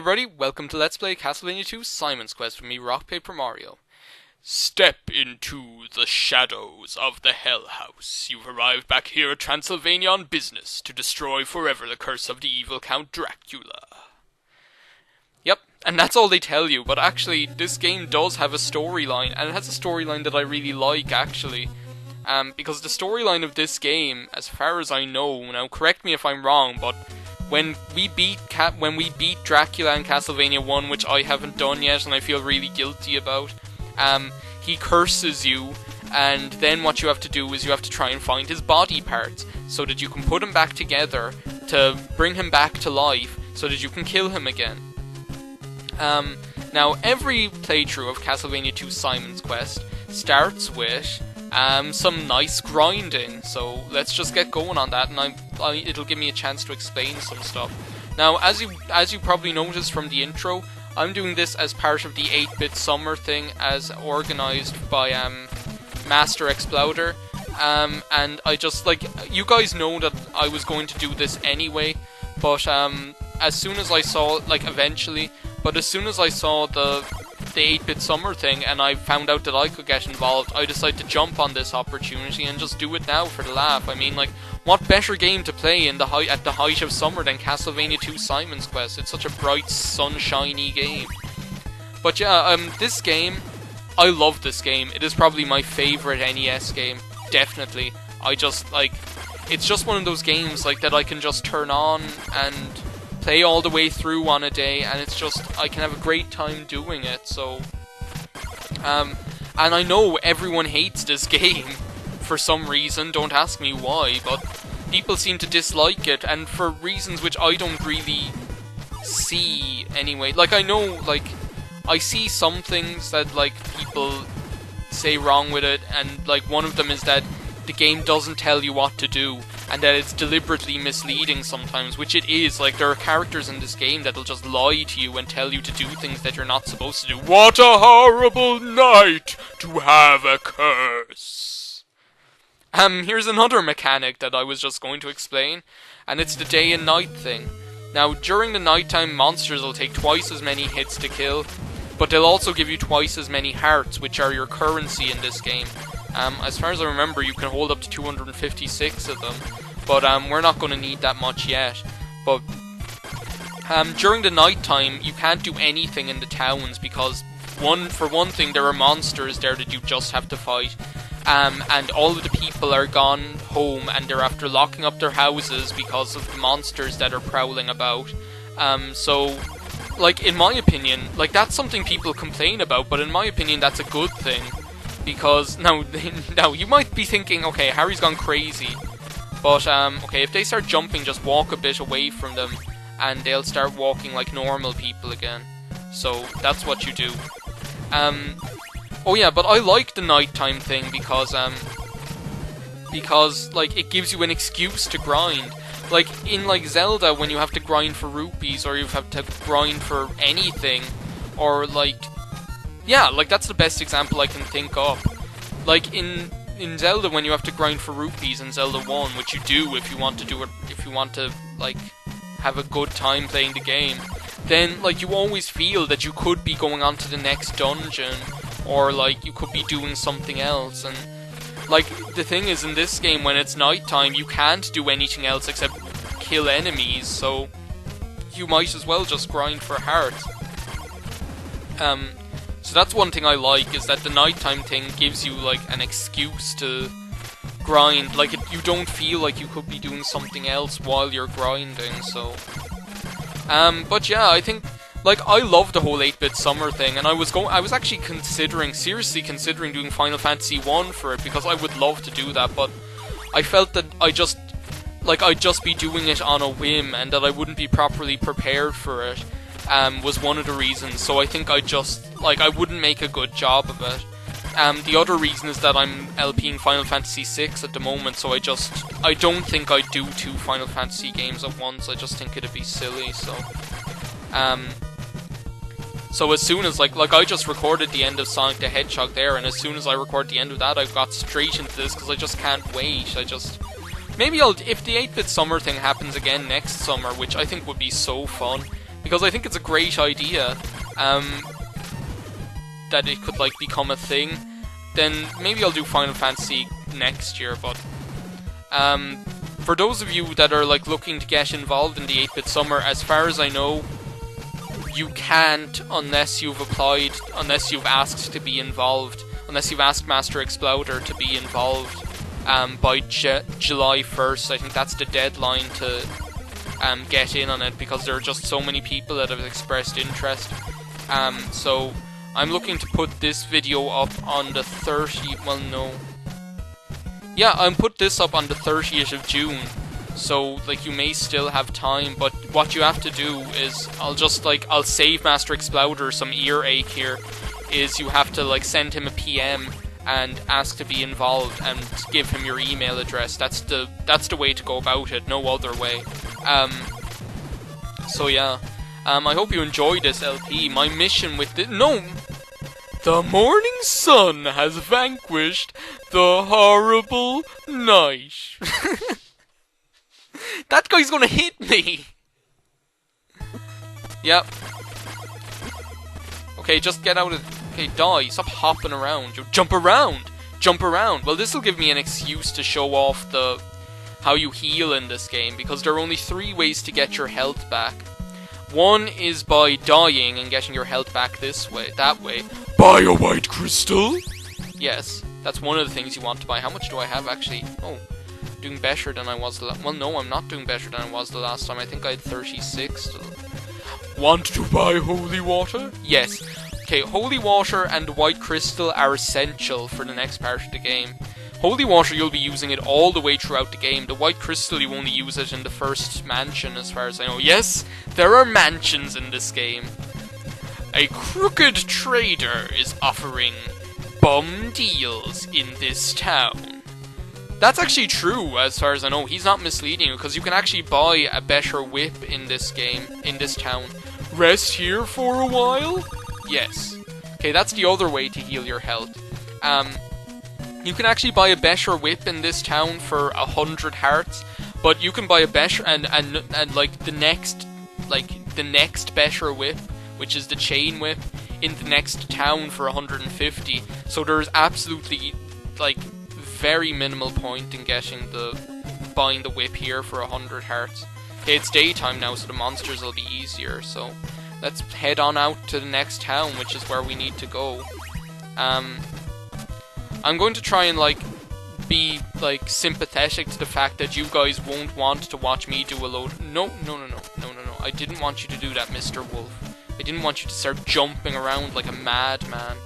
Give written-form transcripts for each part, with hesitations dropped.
everybody, welcome to Let's Play Castlevania 2 Simon's Quest with me, RockPaperMario. Step into the shadows of the Hell House. You've arrived back here at Transylvania on business to destroy forever the curse of the evil Count Dracula. Yep, and that's all they tell you, but actually, this game does have a storyline, and it has a storyline that I really like, actually. Because the storyline of this game, as far as I know, now correct me if I'm wrong, but when we beat Dracula in Castlevania 1, which I haven't done yet and I feel really guilty about, he curses you, and then what you have to do is you have to try and find his body parts so that you can put him back together to bring him back to life so that you can kill him again. Now, every playthrough of Castlevania 2 Simon's Quest starts with some nice grinding, so let's just get going on that, and it'll give me a chance to explain some stuff. Now, as you probably noticed from the intro, I'm doing this as part of the 8-bit summer thing, as organised by MasterXPlouDer, and I just, you guys know that I was going to do this anyway, but as soon as I saw, as soon as I saw the 8-bit summer thing and I found out that I could get involved, I decided to jump on this opportunity and just do it now for the laugh. I mean, what better game to play at the height of summer than Castlevania 2 Simon's Quest? It's such a bright, sunshiny game. But yeah, this game, I love this game. It is probably my favourite NES game, definitely. It's just one of those games that I can just turn on and play all the way through on a day, and it's just, I can have a great time doing it, so, and I know everyone hates this game, for some reason, don't ask me why, but people seem to dislike it, and for reasons which I don't really see, anyway. I know, I see some things that, people say wrong with it, and, one of them is that the game doesn't tell you what to do, and that it's deliberately misleading sometimes, which it is. There are characters in this game that'll just lie to you and tell you to do things that you're not supposed to do. What a horrible night to have a curse! Here's another mechanic that I was just going to explain, and it's the day and night thing. Now, during the nighttime, monsters will take twice as many hits to kill, but they'll also give you twice as many hearts, which are your currency in this game. As far as I remember, you can hold up to 256 of them, but we're not going to need that much yet. But during the night time, you can't do anything in the towns because, for one thing, there are monsters there that you just have to fight, and all of the people are gone home and they're after locking up their houses because of the monsters that are prowling about. So, in my opinion, that's something people complain about, but in my opinion, that's a good thing. Because, now you might be thinking, okay, Harry's gone crazy. But, okay, if they start jumping, just walk a bit away from them, and they'll start walking like normal people again. So, that's what you do. Oh yeah, but I like the nighttime thing because, it gives you an excuse to grind. In, Zelda, when you have to grind for rupees, or you have to grind for anything, or, yeah, that's the best example I can think of. In Zelda, when you have to grind for rupees in Zelda 1, which you do if you want to do it, if you want to, have a good time playing the game, then, you always feel that you could be going on to the next dungeon, or, you could be doing something else, and, the thing is, in this game, when it's nighttime, you can't do anything else except kill enemies, so you might as well just grind for hearts. So that's one thing I like, is that the nighttime thing gives you, an excuse to grind. You don't feel like you could be doing something else while you're grinding, so... but yeah, I think, I love the whole 8-bit summer thing, and I was actually seriously considering doing Final Fantasy 1 for it, because I would love to do that, but I felt that I'd just be doing it on a whim, and that I wouldn't be properly prepared for it. Was one of the reasons, so I think I wouldn't make a good job of it. The other reason is that I'm LPing Final Fantasy 6 at the moment, so I don't think I'd do 2 Final Fantasy games at once. I just think it'd be silly, so... So as soon as, I just recorded the end of Sonic the Hedgehog there, and as soon as I record the end of that, I've got straight into this, because I just can't wait. Maybe if the 8-bit summer thing happens again next summer, which I think would be so fun, because I think it's a great idea, that it could, like, become a thing. Then maybe I'll do Final Fantasy next year, but, for those of you that are, like, looking to get involved in the 8-bit summer, as far as I know, you can't unless you've applied, unless you've asked to be involved, unless you've asked MasterXPlouDer to be involved, by July 1st. I think that's the deadline to get in on it, because there are just so many people that have expressed interest. So I'm looking to put this video up on the 30th, well no. Yeah, I'll put this up on the 30th of June. So, like, you may still have time, but what you have to do is, I'll save MasterXPlouDer some earache here, is you have to, like, send him a PM and ask to be involved and give him your email address. That's the way to go about it, no other way. So yeah, I hope you enjoyed this LP. My mission with this— no! The morning sun has vanquished the horrible night. That guy's gonna hit me! Yep. Okay, just get out of— okay, die. Stop hopping around. Jump around! Jump around! Well, this'll give me an excuse to show off how you heal in this game, because there are only 3 ways to get your health back. One is by dying and getting your health back this way, that way. Buy a white crystal! Yes, that's one of the things you want to buy. How much do I have, actually? Oh, doing better than I was the last— well, no, I'm not doing better than I was the last time. I think I had 36. Want to buy holy water? Yes. Okay, holy water and white crystal are essential for the next part of the game. Holy water, you'll be using it all the way throughout the game. The white crystal, you only use it in the first mansion, as far as I know. Yes, there are mansions in this game. A crooked trader is offering bum deals in this town. That's actually true, as far as I know. He's not misleading you, because you can actually buy a better whip in this game, in this town. Rest here for a while? Yes. Okay, that's the other way to heal your health. You can actually buy a better whip in this town for 100 hearts, but you can buy a better and like the next better whip, which is the chain whip, in the next town for 150. So there's absolutely, like, very minimal point in buying the whip here for 100 hearts. Okay, it's daytime now, so the monsters will be easier. So let's head on out to the next town, which is where we need to go. I'm going to try and, like, be, like, sympathetic to the fact that you guys won't want to watch me do a load— no. I didn't want you to do that, Mr. Wolf. I didn't want you to start jumping around like a madman.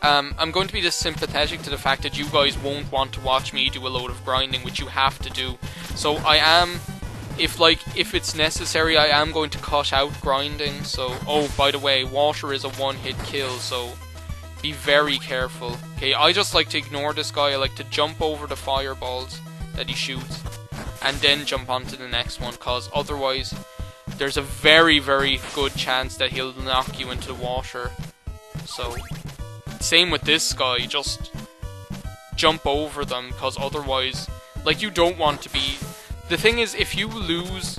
I'm going to be just sympathetic to the fact that you guys won't want to watch me do a load of grinding, which you have to do. So I am, if it's necessary, I am going to cut out grinding. So, oh, by the way, water is a one-hit kill, so be very careful. Okay, I just like to ignore this guy. I like to jump over the fireballs that he shoots, and then jump onto the next one, because otherwise there's a very, very good chance that he'll knock you into the water. So, same with this guy, just jump over them, because otherwise, like, you don't want to be— the thing is, if you lose,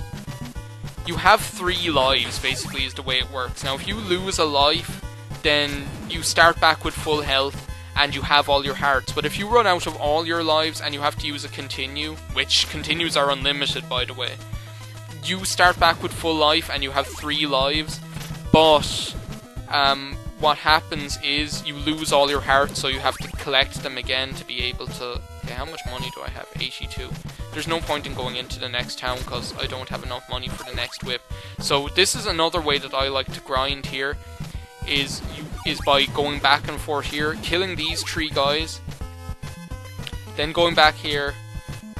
you have 3 lives, basically, is the way it works. Now, if you lose a life, then you start back with full health, and you have all your hearts. But if you run out of all your lives, and you have to use a continue, which continues are unlimited, by the way, you start back with full life, and you have 3 lives, but, what happens is, you lose all your hearts, so you have to collect them again to be able to— okay, how much money do I have? 82. There's no point in going into the next town, because I don't have enough money for the next whip. So this is another way that I like to grind here, is by going back and forth here, killing these 3 guys, then going back here,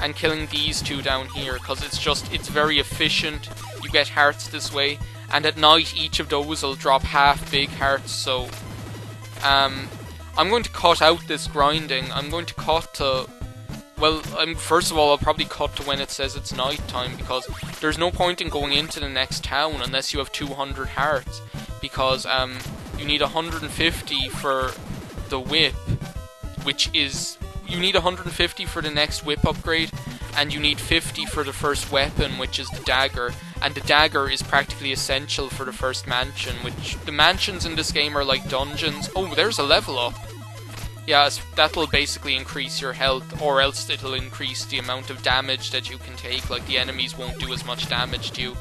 and killing these 2 down here, because it's very efficient. You get hearts this way, and at night each of those will drop half big hearts. So I'm going to cut out this grinding. I'm going to cut to— well, first of all, I'll probably cut to when it says it's night time, because there's no point in going into the next town unless you have 200 hearts, because you need 150 for the whip, which is— you need 150 for the next whip upgrade, and you need 50 for the first weapon, which is the dagger, and the dagger is practically essential for the first mansion, which the mansions in this game are like dungeons. Oh, there's a level up. Yeah, that'll basically increase your health, or else it'll increase the amount of damage that you can take. Like, the enemies won't do as much damage to you.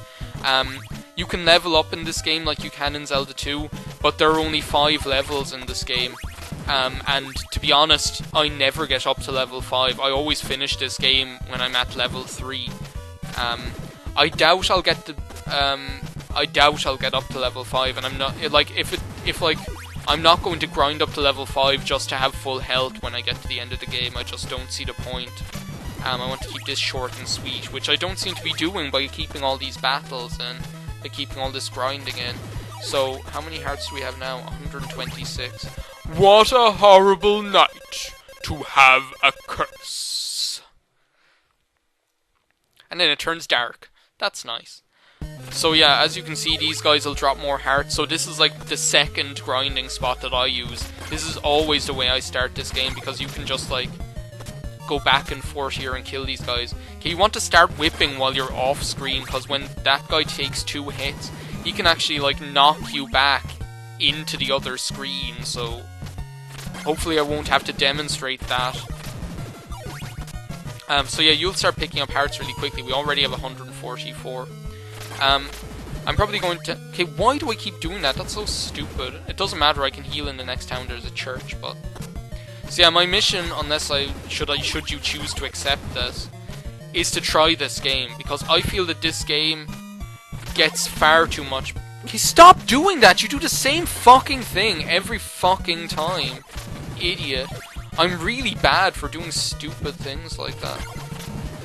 You can level up in this game like you can in Zelda 2, but there are only 5 levels in this game. And to be honest, I never get up to level 5. I always finish this game when I'm at level 3. I doubt I'll get up to level 5, and I'm not like I'm not going to grind up to level 5 just to have full health when I get to the end of the game. I just don't see the point. I want to keep this short and sweet, which I don't seem to be doing by keeping all these battles and by keeping all this grinding in. So, how many hearts do we have now? 126. What a horrible night to have a curse. And then it turns dark. That's nice. So yeah, as you can see, these guys will drop more hearts. So this is like the second grinding spot that I use. This is always the way I start this game, because you can just like go back and forth here and kill these guys. Okay, you want to start whipping while you're off screen, because when that guy takes 2 hits, he can actually like knock you back into the other screen. So hopefully I won't have to demonstrate that. So yeah, you'll start picking up hearts really quickly. We already have 144. I'm probably going to... Okay, why do I keep doing that? That's so stupid. It doesn't matter, I can heal in the next town, there's a church, but... So yeah, my mission, unless should you choose to accept this, is to try this game, because I feel that this game gets far too much... Okay, stop doing that! You do the same fucking thing every fucking time. Idiot. I'm really bad for doing stupid things like that.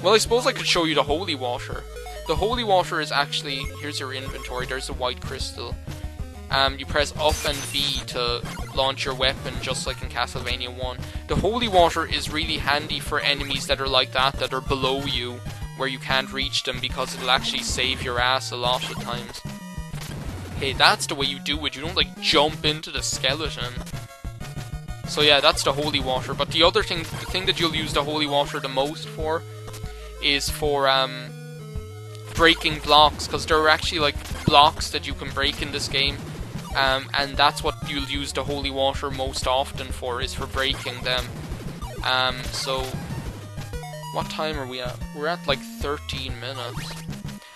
Well, I suppose I could show you the holy water. The holy water is actually... Here's your inventory. There's a white crystal. You press up and B to launch your weapon, just like in Castlevania 1. The holy water is really handy for enemies that are like that are below you, where you can't reach them, because it'll actually save your ass a lot of times. Okay, that's the way you do it. You don't, like, jump into the skeleton. So yeah, that's the holy water. But the other thing, the thing that you'll use the holy water the most for, is for, breaking blocks, because there are actually like blocks that you can break in this game, and that's what you'll use the holy water most often for, is for breaking them. So what time are we at? We're at like 13 minutes.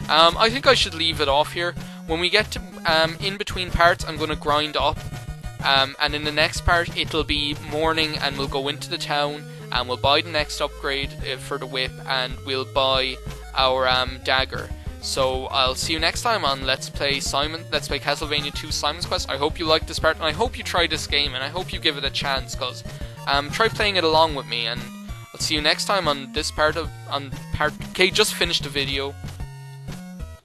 I think I should leave it off here. When we get to in between parts, I'm going to grind up, and in the next part it'll be morning, and we'll go into the town and we'll buy the next upgrade for the whip, and we'll buy our dagger. So I'll see you next time on Let's Play Castlevania 2 Simon's Quest. I hope you liked this part, and I hope you try this game, and I hope you give it a chance, because try playing it along with me, and I'll see you next time on this part of... Okay, just finish the video.